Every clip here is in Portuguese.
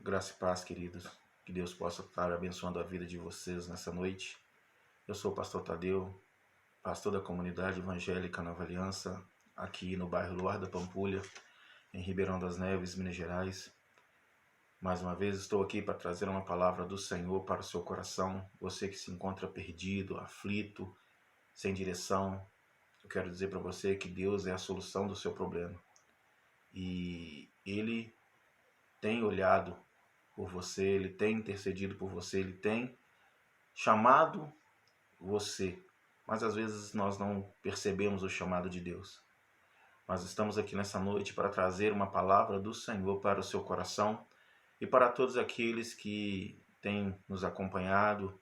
Graça e paz, queridos. Que Deus possa estar abençoando a vida de vocês nessa noite. Eu sou o pastor Tadeu, pastor da comunidade evangélica Nova Aliança, aqui no bairro Luar da Pampulha, em Ribeirão das Neves, Minas Gerais. Mais uma vez estou aqui para trazer uma palavra do Senhor para o seu coração. Você que se encontra perdido, aflito, sem direção, eu quero dizer para você que Deus é a solução do seu problema. E Ele tem olhado por você, Ele tem intercedido por você, Ele tem chamado você. Mas às vezes nós não percebemos o chamado de Deus. Mas estamos aqui nessa noite para trazer uma palavra do Senhor para o seu coração e para todos aqueles que têm nos acompanhado,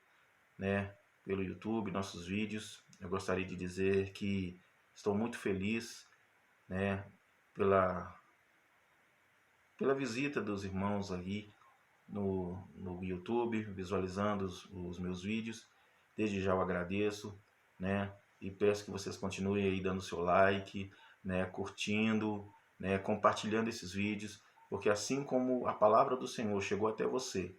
pelo YouTube, nossos vídeos. Eu gostaria de dizer que estou muito feliz, pela visita dos irmãos ali no YouTube, visualizando os meus vídeos. Desde já eu agradeço, e peço que vocês continuem aí dando seu like, curtindo, compartilhando esses vídeos, porque assim como a palavra do Senhor chegou até você,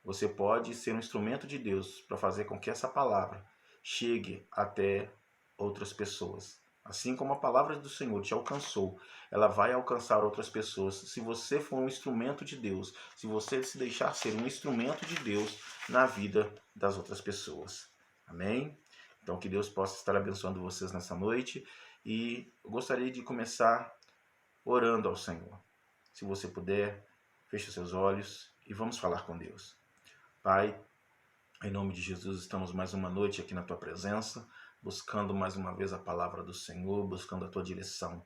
você pode ser um instrumento de Deus para fazer com que essa palavra chegue até outras pessoas. Assim como a palavra do Senhor te alcançou, ela vai alcançar outras pessoas. Se você for um instrumento de Deus, se você se deixar ser um instrumento de Deus na vida das outras pessoas. Amém? Então que Deus possa estar abençoando vocês nessa noite. E eu gostaria de começar orando ao Senhor. Se você puder, feche os seus olhos e vamos falar com Deus. Pai, em nome de Jesus, estamos mais uma noite aqui na Tua presença, buscando mais uma vez a palavra do Senhor, buscando a Tua direção.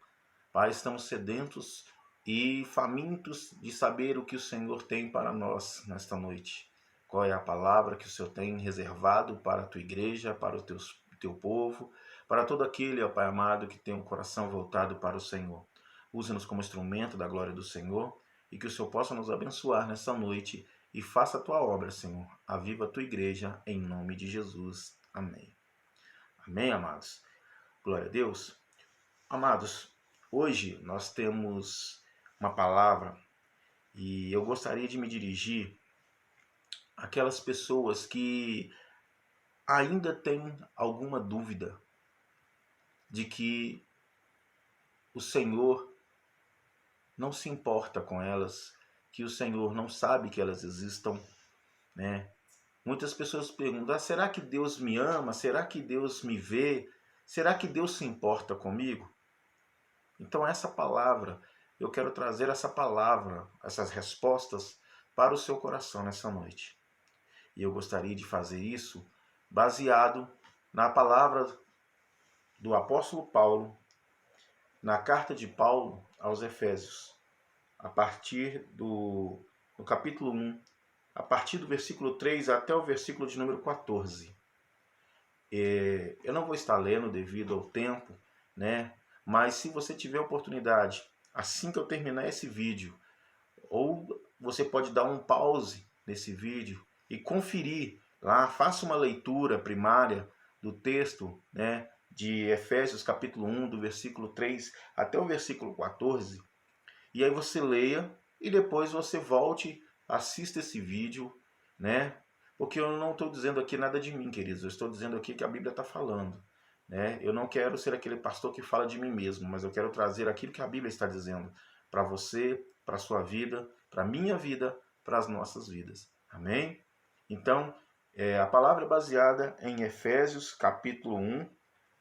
Pai, estamos sedentos e famintos de saber o que o Senhor tem para nós nesta noite. Qual é a palavra que o Senhor tem reservado para a Tua igreja, para o Teu povo, para todo aquele, ó Pai amado, que tem um coração voltado para o Senhor. Use-nos como instrumento da glória do Senhor e que o Senhor possa nos abençoar nessa noite e faça a Tua obra, Senhor. Aviva a Tua igreja, em nome de Jesus. Amém. Amém, amados? Glória a Deus. Amados, hoje nós temos uma palavra e eu gostaria de me dirigir àquelas pessoas que ainda têm alguma dúvida de que o Senhor não se importa com elas, que o Senhor não sabe que elas existam, Muitas pessoas perguntam, será que Deus me ama? Será que Deus me vê? Será que Deus se importa comigo? Então essa palavra, eu quero trazer essa palavra, essas respostas para o seu coração nessa noite. E eu gostaria de fazer isso baseado na palavra do apóstolo Paulo, na carta de Paulo aos Efésios, a partir do capítulo 1, a partir do versículo 3 até o versículo de número 14. Eu não vou estar lendo devido ao tempo, mas se você tiver oportunidade, assim que eu terminar esse vídeo, ou você pode dar um pause nesse vídeo e conferir lá, faça uma leitura primária do texto, de Efésios capítulo 1, do versículo 3 até o versículo 14, e aí você leia e depois você volte, assista esse vídeo, porque eu não estou dizendo aqui nada de mim, queridos, eu estou dizendo aqui que a Bíblia está falando. Eu não quero ser aquele pastor que fala de mim mesmo, mas eu quero trazer aquilo que a Bíblia está dizendo para você, para a sua vida, para a minha vida, para as nossas vidas. Amém? Então, a palavra é baseada em Efésios capítulo 1,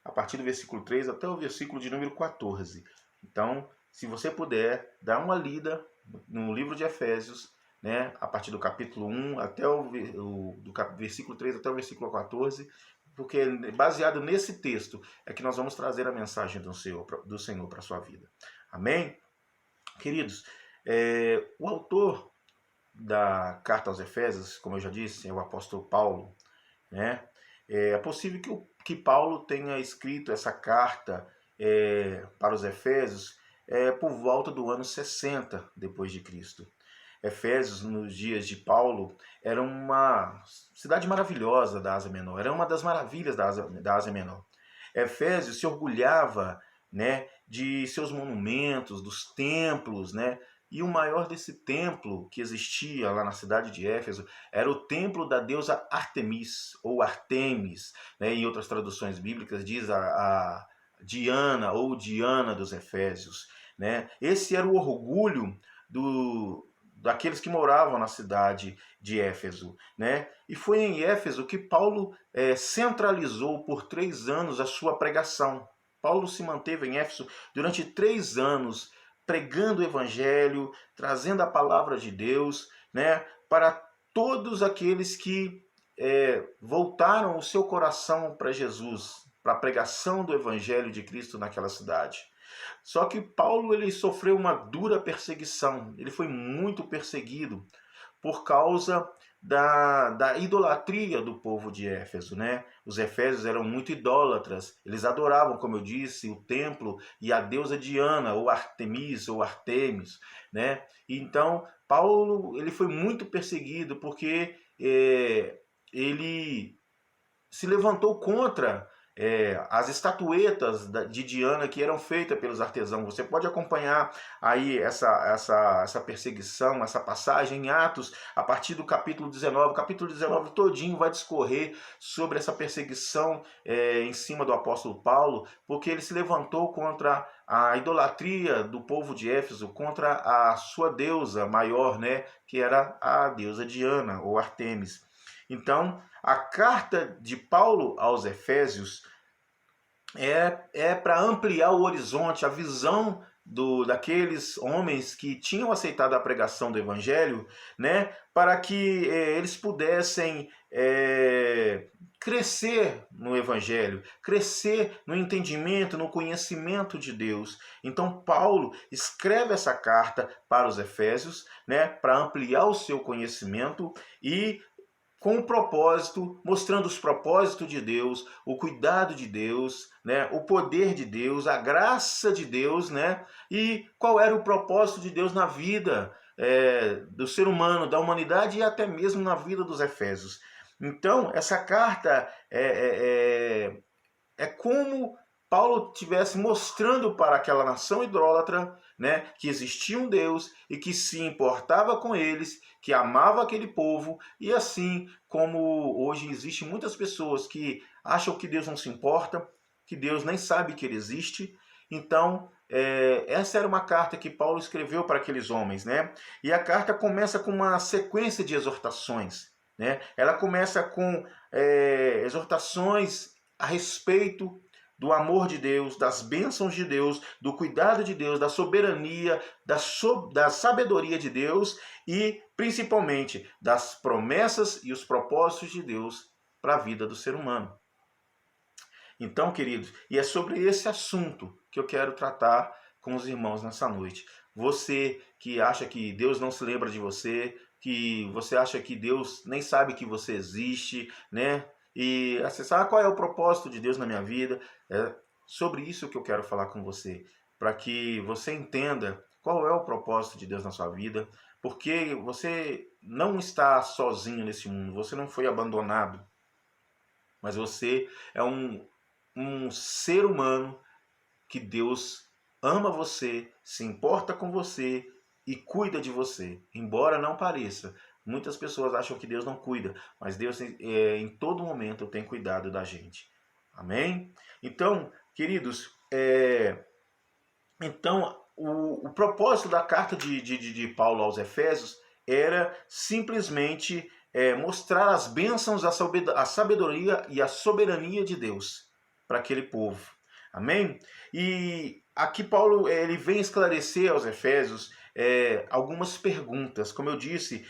a partir do versículo 3 até o versículo de número 14. Então, se você puder, dá uma lida no livro de Efésios, a partir do capítulo 1 até do versículo 3 até o versículo 14, porque baseado nesse texto é que nós vamos trazer a mensagem do Senhor para a sua vida. Amém? Queridos, o autor da carta aos Efésios, como eu já disse, é o apóstolo Paulo. É possível que Paulo tenha escrito essa carta para os Efésios por volta do ano 60 depois de Cristo. Efésios, nos dias de Paulo, era uma cidade maravilhosa da Ásia Menor, era uma das maravilhas da Ásia Menor. Efésios se orgulhava, de seus monumentos, dos templos, E o maior desse templo que existia lá na cidade de Éfeso era o templo da deusa Artemis, ou Artemis, né? Em outras traduções bíblicas diz a Diana ou Diana dos Efésios, né? Esse era o orgulho daqueles que moravam na cidade de Éfeso, né? E foi em Éfeso que Paulo centralizou por 3 anos a sua pregação. Paulo se manteve em Éfeso durante 3 anos, pregando o evangelho, trazendo a palavra de Deus, né, para todos aqueles que voltaram o seu coração para Jesus, para a pregação do evangelho de Cristo naquela cidade. Só que Paulo ele sofreu uma dura perseguição, ele foi muito perseguido por causa da idolatria do povo de Éfeso, né? Os efésios eram muito idólatras, eles adoravam, como eu disse, o templo e a deusa Diana, ou Artemis, ou Artemis, né? Então, Paulo ele foi muito perseguido porque ele se levantou contra as estatuetas de Diana que eram feitas pelos artesãos. Você pode acompanhar aí essa perseguição, essa passagem em Atos, a partir do capítulo 19. O capítulo 19 todinho vai discorrer sobre essa perseguição em cima do apóstolo Paulo, porque ele se levantou contra a idolatria do povo de Éfeso, contra a sua deusa maior, né, que era a deusa Diana, ou Artemis. Então, a carta de Paulo aos Efésios é para ampliar o horizonte, a visão daqueles homens que tinham aceitado a pregação do Evangelho, né, para que eles pudessem crescer no Evangelho, crescer no entendimento, no conhecimento de Deus. Então Paulo escreve essa carta para os Efésios, né, para ampliar o seu conhecimento e com o propósito, mostrando os propósitos de Deus, o cuidado de Deus, né, o poder de Deus, a graça de Deus, né, e qual era o propósito de Deus na vida do ser humano, da humanidade e até mesmo na vida dos Efésios. Então, essa carta é como Paulo estivesse mostrando para aquela nação idólatra, né, que existia um Deus e que se importava com eles, que amava aquele povo, e assim como hoje existem muitas pessoas que acham que Deus não se importa, que Deus nem sabe que ele existe. Então, essa era uma carta que Paulo escreveu para aqueles homens, né? E a carta começa com uma sequência de exortações, né? Ela começa com exortações a respeito do amor de Deus, das bênçãos de Deus, do cuidado de Deus, da soberania, da sabedoria de Deus e, principalmente, das promessas e os propósitos de Deus para a vida do ser humano. Então, queridos, e é sobre esse assunto que eu quero tratar com os irmãos nessa noite. Você que acha que Deus não se lembra de você, que você acha que Deus nem sabe que você existe, né? E acessar qual é o propósito de Deus na minha vida. É sobre isso que eu quero falar com você, para que você entenda qual é o propósito de Deus na sua vida, porque você não está sozinho nesse mundo, você não foi abandonado, mas você é um ser humano que Deus ama você, se importa com você e cuida de você, embora não pareça. Muitas pessoas acham que Deus não cuida, mas Deus em todo momento tem cuidado da gente. Amém? Então, queridos, o propósito da carta de Paulo aos Efésios era simplesmente mostrar as bênçãos, a sabedoria e a soberania de Deus para aquele povo. Amém? E aqui Paulo ele vem esclarecer aos Efésios algumas perguntas, como eu disse,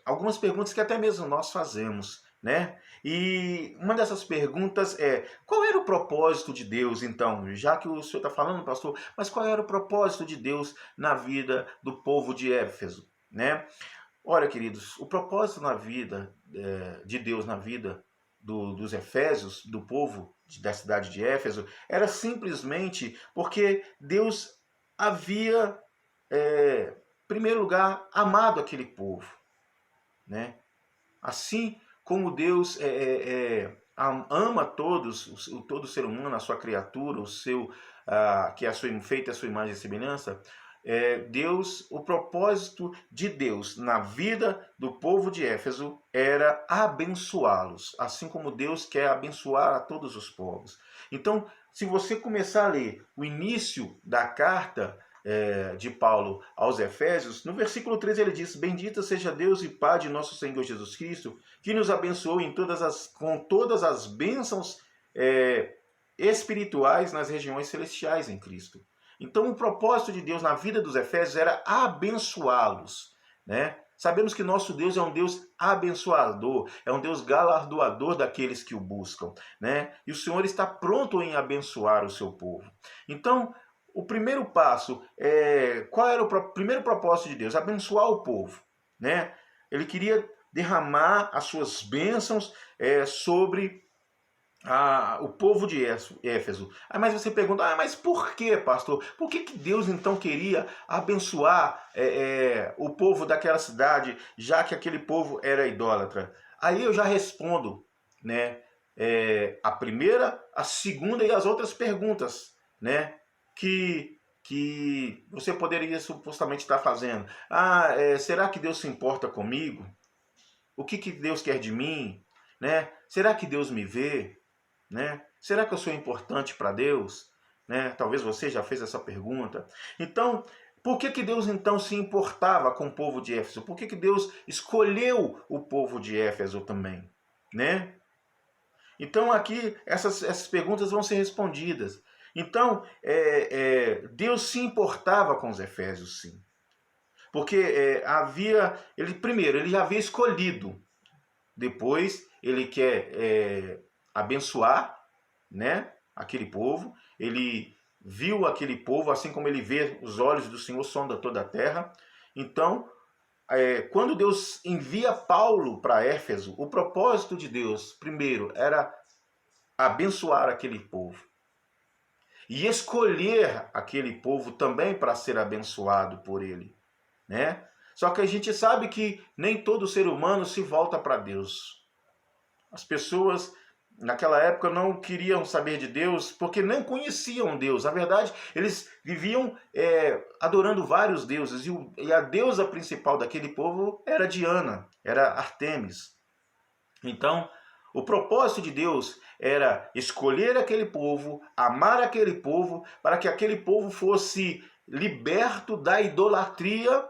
algumas perguntas que até mesmo nós fazemos, né? E uma dessas perguntas é: qual era o propósito de Deus, então? Já que o senhor está falando, pastor, mas qual era o propósito de Deus na vida do povo de Éfeso, né? Olha, queridos, o propósito na vida de Deus na vida dos Efésios, do povo da cidade de Éfeso, era simplesmente porque Deus havia, em primeiro lugar, amado aquele povo, né? Assim como Deus ama todos, todo ser humano, a sua criatura, que é feita a sua imagem e semelhança, o propósito de Deus na vida do povo de Éfeso era abençoá-los, assim como Deus quer abençoar a todos os povos. Então, se você começar a ler o início da carta de Paulo aos Efésios, no versículo 13 ele diz: Bendito seja Deus e Pai de nosso Senhor Jesus Cristo, que nos abençoou com todas as bênçãos espirituais nas regiões celestiais em Cristo. Então, o propósito de Deus na vida dos Efésios era abençoá-los, né? Sabemos que nosso Deus é um Deus abençoador, é um Deus galardoador daqueles que o buscam, né? E o Senhor está pronto em abençoar o seu povo. Então, o primeiro passo, qual era o primeiro propósito de Deus? Abençoar o povo, né? Ele queria derramar as suas bênçãos sobre o povo de Éfeso. Mas você pergunta, mas por que, pastor? Por que Deus então queria abençoar o povo daquela cidade, já que aquele povo era idólatra? Aí eu já respondo, né? A primeira, a segunda e as outras perguntas, né? Que você poderia supostamente estar fazendo. Será que Deus se importa comigo? O que Deus quer de mim? Né? Será que Deus me vê? Né? Será que eu sou importante para Deus? Né? Talvez você já fez essa pergunta. Então, por que Deus então se importava com o povo de Éfeso? Por que Deus escolheu o povo de Éfeso também? Né? Então aqui essas perguntas vão ser respondidas. Então, Deus se importava com os Efésios, sim. Porque ele já havia escolhido. Depois, ele quer abençoar, né, aquele povo. Ele viu aquele povo, assim como ele vê os olhos do Senhor sonda toda a terra. Então, quando Deus envia Paulo para Éfeso, o propósito de Deus, primeiro, era abençoar aquele povo. E escolher aquele povo também para ser abençoado por ele, né? Só que a gente sabe que nem todo ser humano se volta para Deus. As pessoas naquela época não queriam saber de Deus porque não conheciam Deus. Na verdade, eles viviam adorando vários deuses. E a deusa principal daquele povo era Diana, era Artemis. Então, o propósito de Deus era escolher aquele povo, amar aquele povo, para que aquele povo fosse liberto da idolatria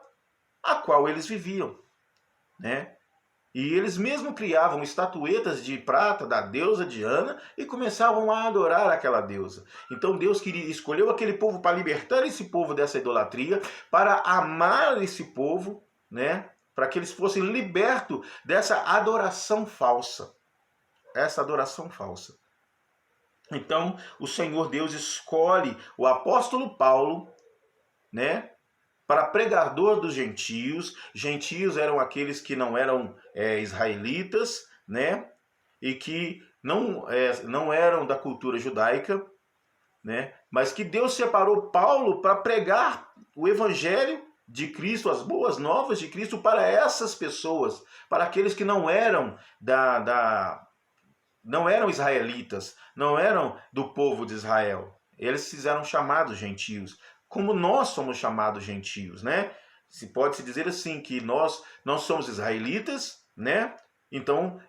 a qual eles viviam, né? E eles mesmo criavam estatuetas de prata da deusa Diana e começavam a adorar aquela deusa. Então Deus escolheu aquele povo para libertar esse povo dessa idolatria, para amar esse povo, né? Para que eles fossem libertos dessa adoração falsa. Essa adoração falsa. Então, o Senhor Deus escolhe o apóstolo Paulo, né, para pregador dos gentios. Gentios eram aqueles que não eram israelitas, né, e que não eram da cultura judaica, né, mas que Deus separou Paulo para pregar o evangelho de Cristo, as boas novas de Cristo para essas pessoas, para aqueles que não eram não eram israelitas, não eram do povo de Israel. Eles fizeram chamados gentios, como nós somos chamados gentios, né? Se pode se dizer assim, que nós não somos israelitas, né? Então,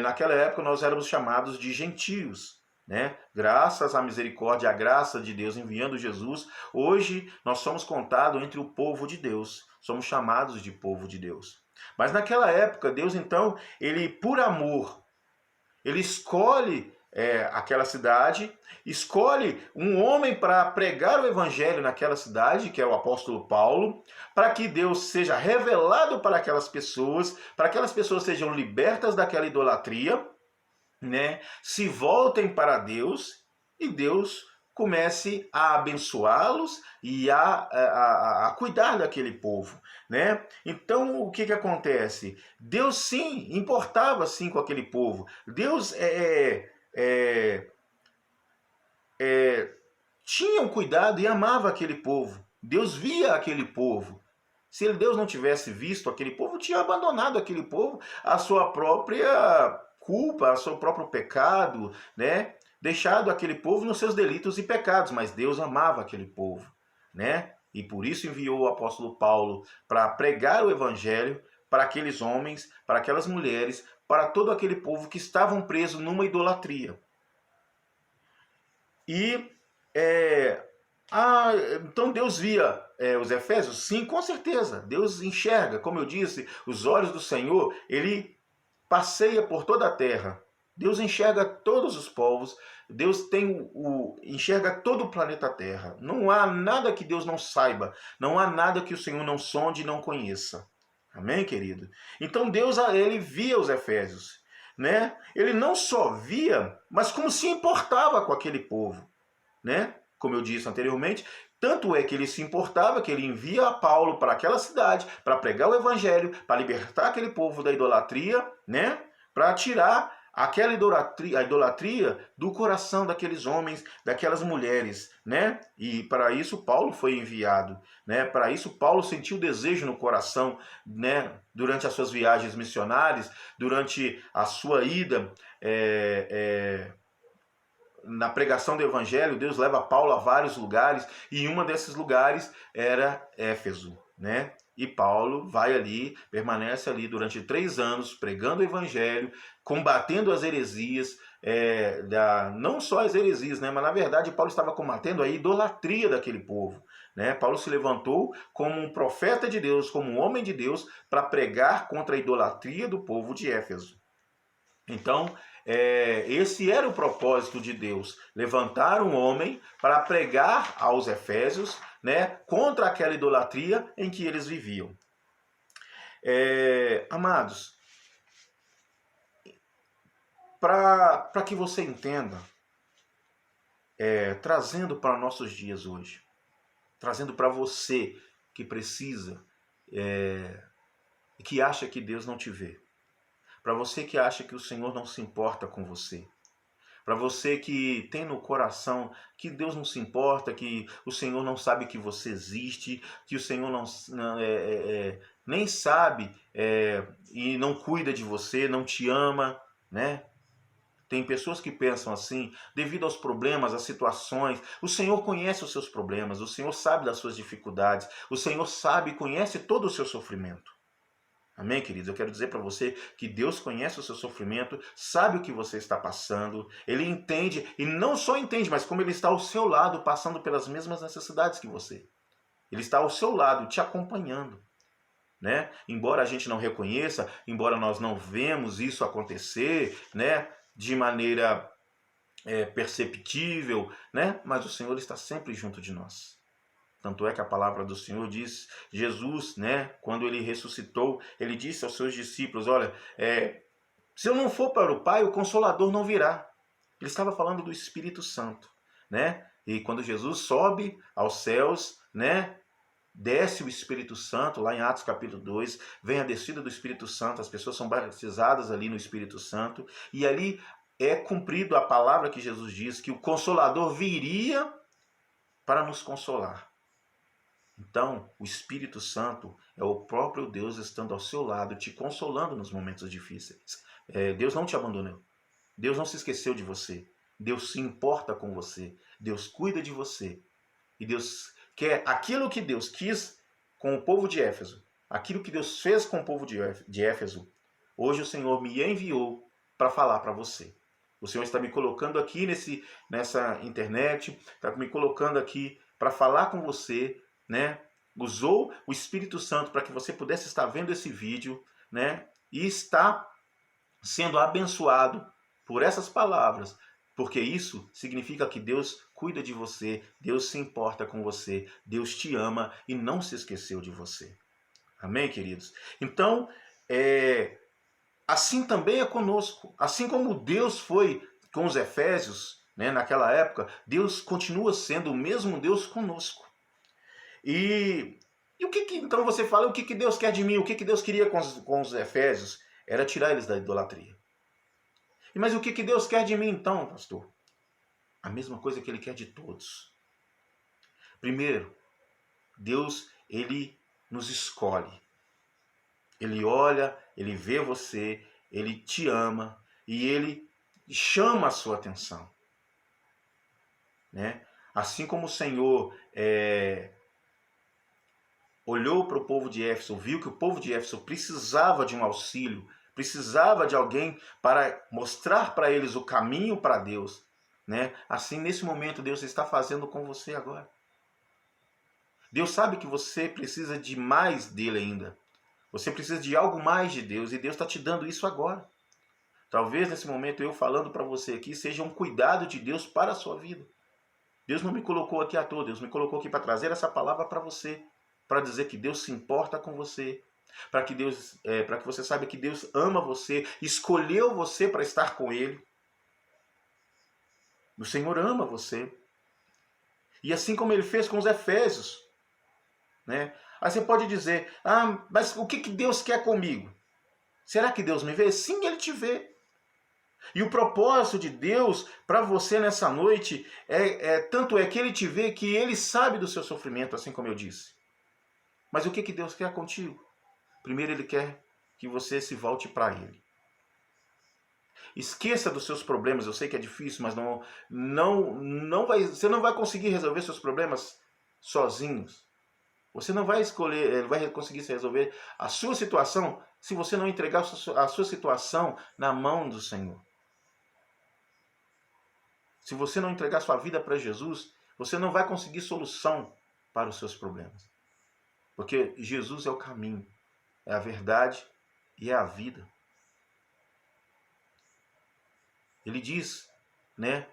naquela época nós éramos chamados de gentios, né? Graças à misericórdia, à graça de Deus enviando Jesus, hoje nós somos contados entre o povo de Deus, somos chamados de povo de Deus. Mas naquela época, Deus então, ele por amor, ele escolhe aquela cidade, escolhe um homem para pregar o evangelho naquela cidade, que é o apóstolo Paulo, para que Deus seja revelado para aquelas pessoas sejam libertas daquela idolatria, né? Se voltem para Deus e Deus comece a abençoá-los e a cuidar daquele povo, né? Então, o que acontece? Deus sim, importava sim com aquele povo. Deus tinha um cuidado e amava aquele povo. Deus via aquele povo. Se Deus não tivesse visto aquele povo, tinha abandonado aquele povo à sua própria culpa, ao seu próprio pecado, né? Deixado aquele povo nos seus delitos e pecados, mas Deus amava aquele povo, né? E por isso enviou o apóstolo Paulo para pregar o evangelho para aqueles homens, para aquelas mulheres, para todo aquele povo que estavam presos numa idolatria. E então Deus via os Efésios? Sim, com certeza. Deus enxerga, como eu disse, os olhos do Senhor, ele passeia por toda a terra. Deus enxerga todos os povos, Deus enxerga todo o planeta Terra. Não há nada que Deus não saiba, não há nada que o Senhor não sonde e não conheça. Amém, querido? Então Deus, ele via os Efésios, né? Ele não só via, mas como se importava com aquele povo, né? Como eu disse anteriormente, tanto é que ele se importava que ele envia a Paulo para aquela cidade para pregar o evangelho, para libertar aquele povo da idolatria, né? Para tirar aquela idolatria do coração daqueles homens, daquelas mulheres, né? E para isso Paulo foi enviado, né? Para isso Paulo sentiu desejo no coração, né? Durante as suas viagens missionárias, durante a sua ida na pregação do evangelho. Deus leva Paulo a vários lugares, e um desses lugares era Éfeso, né? E Paulo vai ali, permanece ali durante 3 anos, pregando o evangelho, combatendo as heresias, não só as heresias, né? Mas na verdade Paulo estava combatendo a idolatria daquele povo, né? Paulo se levantou como um profeta de Deus, como um homem de Deus, para pregar contra a idolatria do povo de Éfeso. Então, esse era o propósito de Deus, levantar um homem para pregar aos Efésios, né, contra aquela idolatria em que eles viviam. Amados, para que você entenda, trazendo para nossos dias hoje, trazendo para você que precisa, que acha que Deus não te vê, para você que acha que o Senhor não se importa com você, para você que tem no coração que Deus não se importa, que o Senhor não sabe que você existe, que o Senhor nem sabe e não cuida de você, não te ama, né? Tem pessoas que pensam assim, devido aos problemas, às situações. O Senhor conhece os seus problemas, o Senhor sabe das suas dificuldades, o Senhor sabe e conhece todo o seu sofrimento. Amém, queridos? Eu quero dizer para você que Deus conhece o seu sofrimento, sabe o que você está passando, Ele entende, e não só entende, mas como Ele está ao seu lado, passando pelas mesmas necessidades que você. Ele está ao seu lado, te acompanhando, né? Embora a gente não reconheça, embora nós não vemos isso acontecer, né? De maneira perceptível, né? Mas o Senhor está sempre junto de nós. Tanto é que a palavra do Senhor diz, Jesus, né, quando ele ressuscitou, ele disse aos seus discípulos, olha, se eu não for para o Pai, o Consolador não virá. Ele estava falando do Espírito Santo, né? E quando Jesus sobe aos céus, né, desce o Espírito Santo, lá em Atos capítulo 2, vem a descida do Espírito Santo, as pessoas são batizadas ali no Espírito Santo, e ali é cumprido a palavra que Jesus diz, que o Consolador viria para nos consolar. Então, o Espírito Santo é o próprio Deus estando ao seu lado, te consolando nos momentos difíceis. Deus não te abandonou. Deus não se esqueceu de você. Deus se importa com você. Deus cuida de você. E Deus quer aquilo que Deus quis com o povo de Éfeso. Aquilo que Deus fez com o povo de Éfeso. Hoje o Senhor me enviou para falar para você. O Senhor está me colocando aqui nessa internet, está me colocando aqui para falar com você, né? Usou o Espírito Santo para que você pudesse estar vendo esse vídeo, né? E está sendo abençoado por essas palavras, porque isso significa que Deus cuida de você, Deus se importa com você, Deus te ama e não se esqueceu de você. Amém, queridos? Então, assim também é conosco. Assim como Deus foi com os Efésios, né, naquela época, Deus continua sendo o mesmo Deus conosco. E o que então você fala, o que Deus quer de mim? O que Deus queria com os Efésios? Era tirar eles da idolatria. Mas o que Deus quer de mim então, pastor? A mesma coisa que Ele quer de todos. Primeiro, Deus, Ele nos escolhe. Ele olha, Ele vê você, Ele te ama e Ele chama a sua atenção. Né? Assim como o Senhor olhou para o povo de Éfeso, viu que o povo de Éfeso precisava de um auxílio, precisava de alguém para mostrar para eles o caminho para Deus, né? Assim, nesse momento, Deus está fazendo com você agora. Deus sabe que você precisa de mais dele ainda. Você precisa de algo mais de Deus e Deus está te dando isso agora. Talvez nesse momento eu falando para você aqui seja um cuidado de Deus para a sua vida. Deus não me colocou aqui à toa, Deus me colocou aqui para trazer essa palavra para você, para dizer que Deus se importa com você, para que para que você saiba que Deus ama você, escolheu você para estar com Ele. O Senhor ama você. E assim como Ele fez com os Efésios, né? Aí você pode dizer, mas o que Deus quer comigo? Será que Deus me vê? Sim, Ele te vê. E o propósito de Deus para você nessa noite tanto é que Ele te vê que Ele sabe do seu sofrimento, assim como eu disse. Mas o que Deus quer contigo? Primeiro Ele quer que você se volte para Ele. Esqueça dos seus problemas, eu sei que é difícil, mas você não vai conseguir resolver seus problemas sozinhos. Você não vai vai conseguir se resolver a sua situação se você não entregar a sua situação na mão do Senhor. Se você não entregar sua vida para Jesus, você não vai conseguir solução para os seus problemas. Porque Jesus é o caminho, é a verdade e é a vida. Ele diz, né,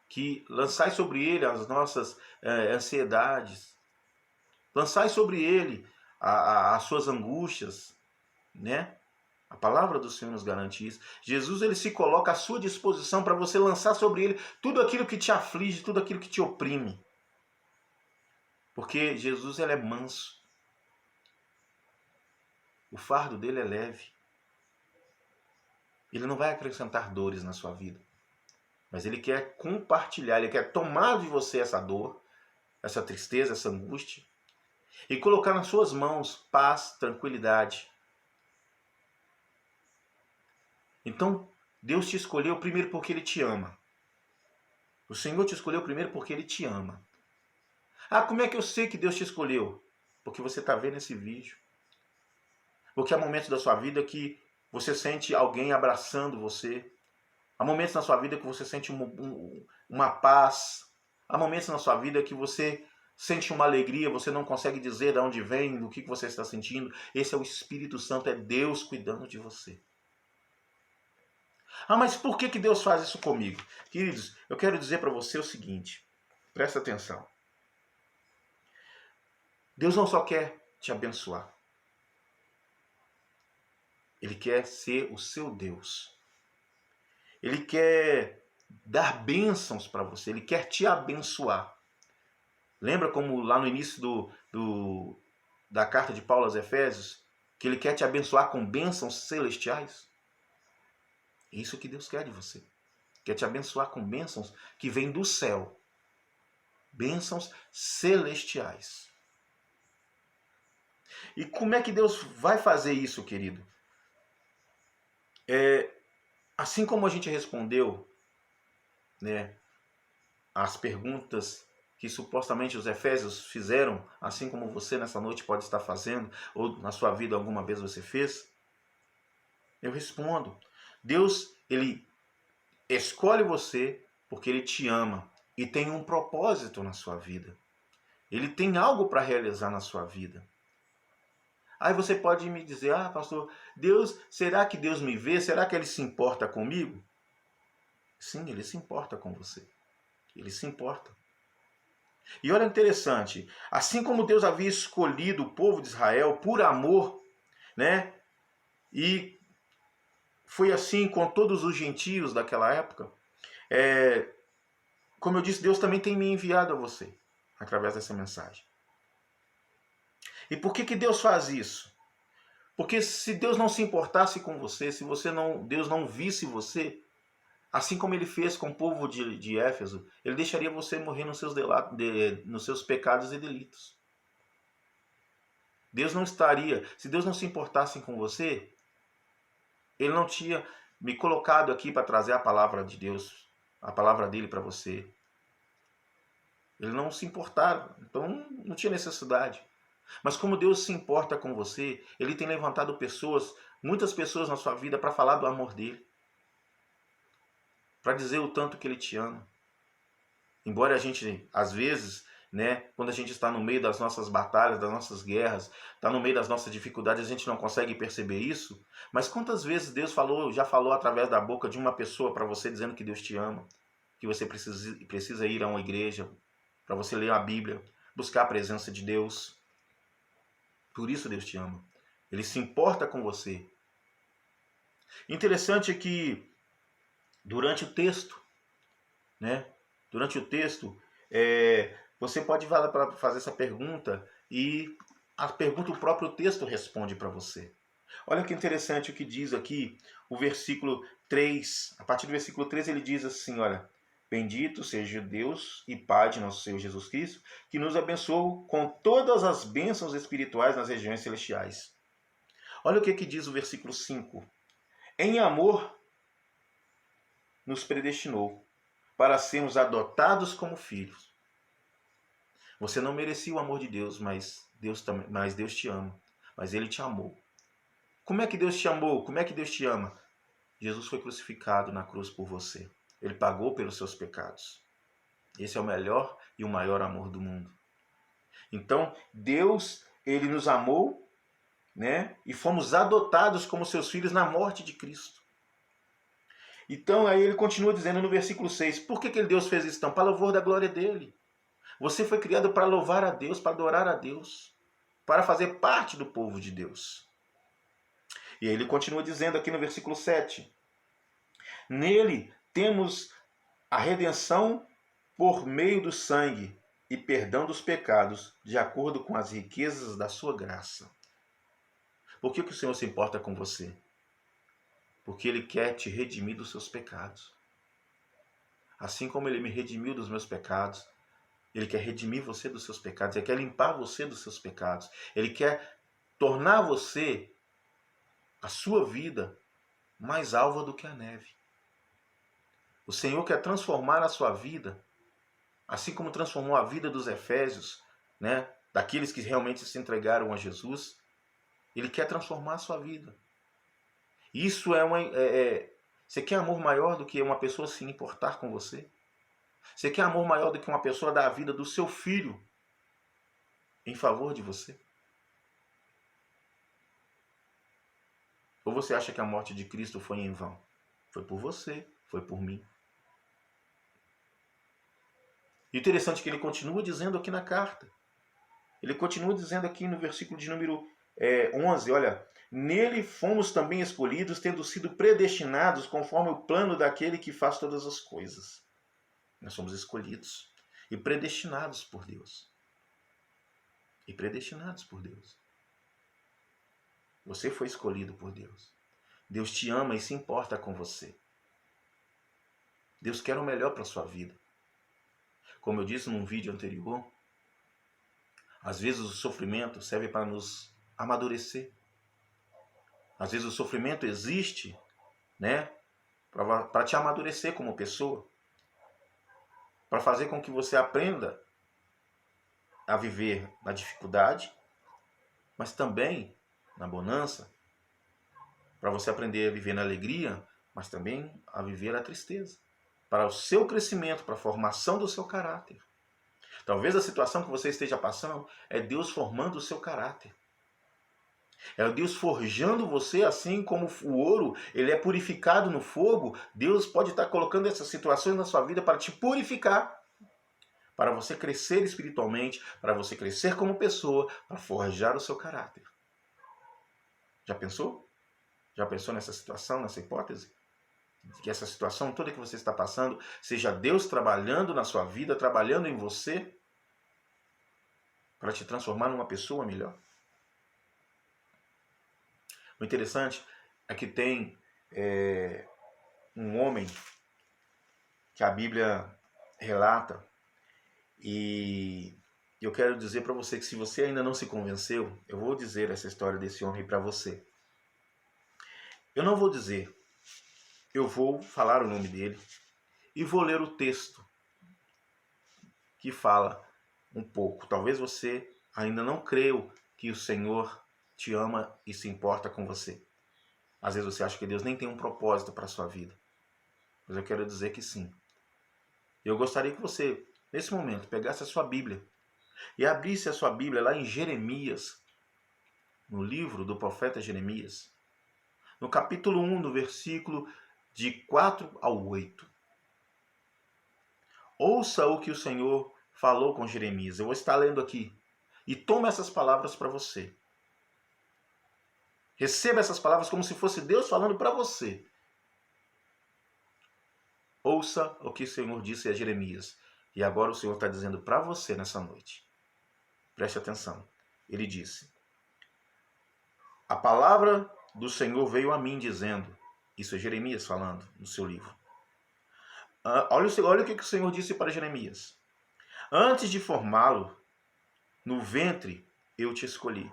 que lançai sobre ele as nossas ansiedades, lançai sobre ele as suas angústias, né? A palavra do Senhor nos garante isso. Jesus, ele se coloca à sua disposição para você lançar sobre ele tudo aquilo que te aflige, tudo aquilo que te oprime. Porque Jesus, ele é manso. O fardo dele é leve. Ele não vai acrescentar dores na sua vida. Mas ele quer compartilhar, ele quer tomar de você essa dor, essa tristeza, essa angústia, e colocar nas suas mãos paz, tranquilidade. Então, Deus te escolheu primeiro porque Ele te ama. O Senhor te escolheu primeiro porque Ele te ama. Como é que eu sei que Deus te escolheu? Porque você está vendo esse vídeo. Porque há momentos da sua vida que você sente alguém abraçando você. Há momentos na sua vida que você sente uma paz. Há momentos na sua vida que você sente uma alegria, você não consegue dizer de onde vem, do que você está sentindo. Esse é o Espírito Santo, é Deus cuidando de você. Mas por que Deus faz isso comigo? Queridos, eu quero dizer para você o seguinte, presta atenção. Deus não só quer te abençoar. Ele quer ser o seu Deus. Ele quer dar bênçãos para você, ele quer te abençoar. Lembra como lá no início da carta de Paulo aos Efésios, que ele quer te abençoar com bênçãos celestiais? É isso que Deus quer de você. Quer te abençoar com bênçãos que vêm do céu. Bênçãos celestiais. E como é que Deus vai fazer isso, querido? Assim como a gente respondeu, né, as perguntas que supostamente os Efésios fizeram, assim como você nessa noite pode estar fazendo, ou na sua vida alguma vez você fez, eu respondo. Deus, ele escolhe você porque ele te ama e tem um propósito na sua vida. Ele tem algo para realizar na sua vida. Aí você pode me dizer, pastor, será que Deus me vê? Será que ele se importa comigo? Sim, ele se importa com você. Ele se importa. E olha interessante, assim como Deus havia escolhido o povo de Israel por amor, né? E foi assim com todos os gentios daquela época. Como eu disse, Deus também tem me enviado a você, através dessa mensagem. E por que Deus faz isso? Porque se Deus não se importasse com você, se Deus não visse você, assim como ele fez com o povo de Éfeso, ele deixaria você morrer nos seus pecados e delitos. Deus não estaria, se Deus não se importasse com você, ele não tinha me colocado aqui para trazer a palavra de Deus, a palavra dele para você. Ele não se importava, então não tinha necessidade. Mas como Deus se importa com você, Ele tem levantado pessoas, muitas pessoas na sua vida para falar do amor dEle. Para dizer o tanto que Ele te ama. Embora a gente, às vezes, né, quando a gente está no meio das nossas batalhas, das nossas guerras, está no meio das nossas dificuldades, a gente não consegue perceber isso. Mas quantas vezes Deus já falou através da boca de uma pessoa para você dizendo que Deus te ama, que você precisa ir a uma igreja, para você ler a Bíblia, buscar a presença de Deus. Por isso Deus te ama. Ele se importa com você. Interessante é que durante o texto, né? Durante o texto, você pode fazer essa pergunta e a pergunta o próprio texto responde para você. Olha que interessante o que diz aqui o versículo 3. A partir do versículo 3 ele diz assim, olha: Bendito seja Deus e Pai de nosso Senhor Jesus Cristo, que nos abençoou com todas as bênçãos espirituais nas regiões celestiais. Olha o que diz o versículo 5. Em amor nos predestinou para sermos adotados como filhos. Você não merecia o amor de Deus, mas Deus te ama. Mas Ele te amou. Como é que Deus te amou? Como é que Deus te ama? Jesus foi crucificado na cruz por você. Ele pagou pelos seus pecados. Esse é o melhor e o maior amor do mundo. Então, Deus, Ele nos amou, né? E fomos adotados como seus filhos na morte de Cristo. Então, aí ele continua dizendo no versículo 6, por que Deus fez isso? Então, para louvor da glória dele. Você foi criado para louvar a Deus, para adorar a Deus, para fazer parte do povo de Deus. E aí ele continua dizendo aqui no versículo 7, nele temos a redenção por meio do sangue e perdão dos pecados, de acordo com as riquezas da sua graça. Por que o Senhor se importa com você? Porque Ele quer te redimir dos seus pecados. Assim como Ele me redimiu dos meus pecados, Ele quer redimir você dos seus pecados. Ele quer limpar você dos seus pecados. Ele quer tornar você, a sua vida, mais alva do que a neve. O Senhor quer transformar a sua vida, assim como transformou a vida dos efésios, né? Daqueles que realmente se entregaram a Jesus. Ele quer transformar a sua vida. Isso você quer amor maior do que uma pessoa se importar com você? Você quer amor maior do que uma pessoa dar a vida do seu filho em favor de você? Ou você acha que a morte de Cristo foi em vão? Foi por você, foi por mim. E interessante é que ele continua dizendo aqui na carta. Ele continua dizendo aqui no versículo de número 11, olha, nele fomos também escolhidos, tendo sido predestinados conforme o plano daquele que faz todas as coisas. Nós somos escolhidos e predestinados por Deus. E predestinados por Deus. Você foi escolhido por Deus. Deus te ama e se importa com você. Deus quer o melhor para a sua vida. Como eu disse num vídeo anterior, às vezes o sofrimento serve para nos amadurecer. Às vezes o sofrimento existe, né, para te amadurecer como pessoa. Para fazer com que você aprenda a viver na dificuldade, mas também na bonança. Para você aprender a viver na alegria, mas também a viver a tristeza. Para o seu crescimento, para a formação do seu caráter. Talvez a situação que você esteja passando é Deus formando o seu caráter. É Deus forjando você, assim como o ouro ele é purificado no fogo. Deus pode estar colocando essas situações na sua vida para te purificar. Para você crescer espiritualmente, para você crescer como pessoa, para forjar o seu caráter. Já pensou? Já pensou nessa situação, nessa hipótese? Que essa situação toda que você está passando seja Deus trabalhando na sua vida, trabalhando em você, para te transformar numa pessoa melhor. O interessante é que tem um homem que a Bíblia relata, e eu quero dizer para você que se você ainda não se convenceu, eu vou dizer essa história desse homem para você. Eu não vou dizer, eu vou falar o nome dele e vou ler o texto que fala um pouco. Talvez você ainda não creu que o Senhor te ama e se importa com você? Às vezes você acha que Deus nem tem um propósito para a sua vida. Mas eu quero dizer que sim. Eu gostaria que você, nesse momento, pegasse a sua Bíblia e abrisse a sua Bíblia lá em Jeremias, no livro do profeta Jeremias, no capítulo 1, no versículo de 4 ao 8. Ouça o que o Senhor falou com Jeremias. Eu vou estar lendo aqui. E tome essas palavras para você. Receba essas palavras como se fosse Deus falando para você. Ouça o que o Senhor disse a Jeremias. E agora o Senhor está dizendo para você nessa noite. Preste atenção. Ele disse: a palavra do Senhor veio a mim dizendo. Isso é Jeremias falando no seu livro. Olha o que o Senhor disse para Jeremias. Antes de formá-lo no ventre, eu te escolhi.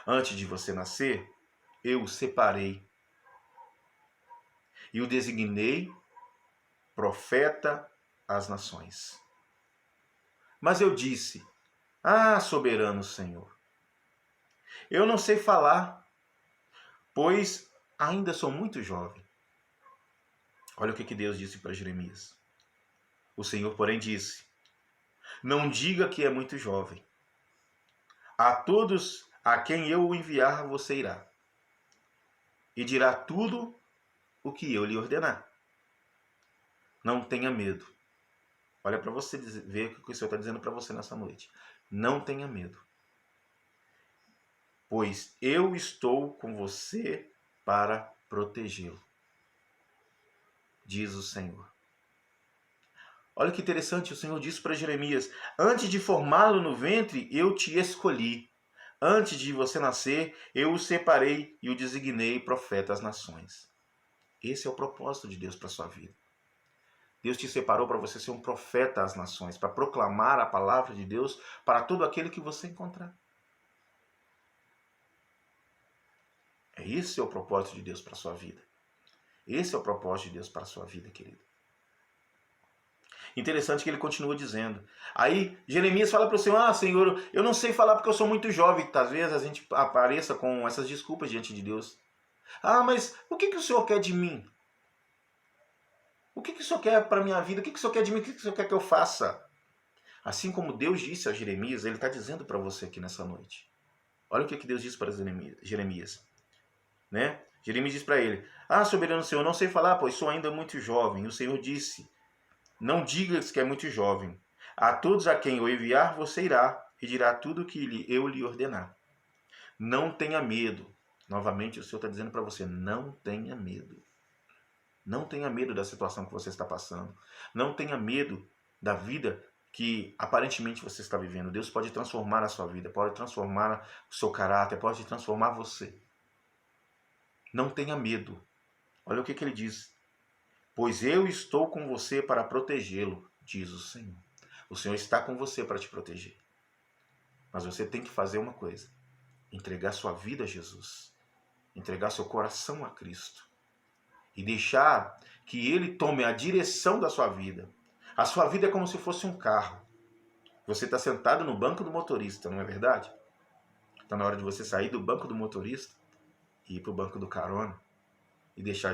Antes de você nascer, eu o separei. E o designei profeta às nações. Mas eu disse: ah, soberano Senhor, eu não sei falar, pois ainda sou muito jovem. Olha o que Deus disse para Jeremias. O Senhor, porém, disse: não diga que é muito jovem. A todos a quem eu o enviar, você irá. E dirá tudo o que eu lhe ordenar. Não tenha medo. Olha para você ver o que o Senhor está dizendo para você nessa noite. Não tenha medo. Pois eu estou com você para protegê-lo, diz o Senhor. Olha que interessante, o Senhor disse para Jeremias: antes de formá-lo no ventre, eu te escolhi. Antes de você nascer, eu o separei e o designei profeta às nações. Esse é o propósito de Deus para a sua vida. Deus te separou para você ser um profeta às nações, para proclamar a palavra de Deus para todo aquele que você encontrar. Esse é o propósito de Deus para a sua vida. Esse é o propósito de Deus para a sua vida, querido. Interessante que ele continua dizendo. Aí Jeremias fala para o Senhor: ah, Senhor, eu não sei falar porque eu sou muito jovem. Às vezes a gente apareça com essas desculpas diante de Deus. Ah, mas o que o Senhor quer de mim? O que o Senhor quer para a minha vida? O que o Senhor quer de mim? O que o Senhor quer que eu faça? Assim como Deus disse a Jeremias, ele está dizendo para você aqui nessa noite. Olha o que Deus disse para Jeremias. Né? Jeremias diz para ele: ah, soberano Senhor, não sei falar, pois sou ainda muito jovem. E o Senhor disse: não digas que é muito jovem. A todos a quem eu enviar, você irá e dirá tudo o que eu lhe ordenar. Não tenha medo. Novamente, o Senhor está dizendo para você: não tenha medo. Não tenha medo da situação que você está passando. Não tenha medo da vida que aparentemente você está vivendo. Deus pode transformar a sua vida, pode transformar o seu caráter, pode transformar você. Não tenha medo. Olha o que ele diz. Pois eu estou com você para protegê-lo, diz o Senhor. O Senhor está com você para te proteger. Mas você tem que fazer uma coisa: entregar sua vida a Jesus. Entregar seu coração a Cristo. E deixar que Ele tome a direção da sua vida. A sua vida é como se fosse um carro. Você está sentado no banco do motorista, não é verdade? Está na hora de você sair do banco do motorista e ir para o banco do carona e deixar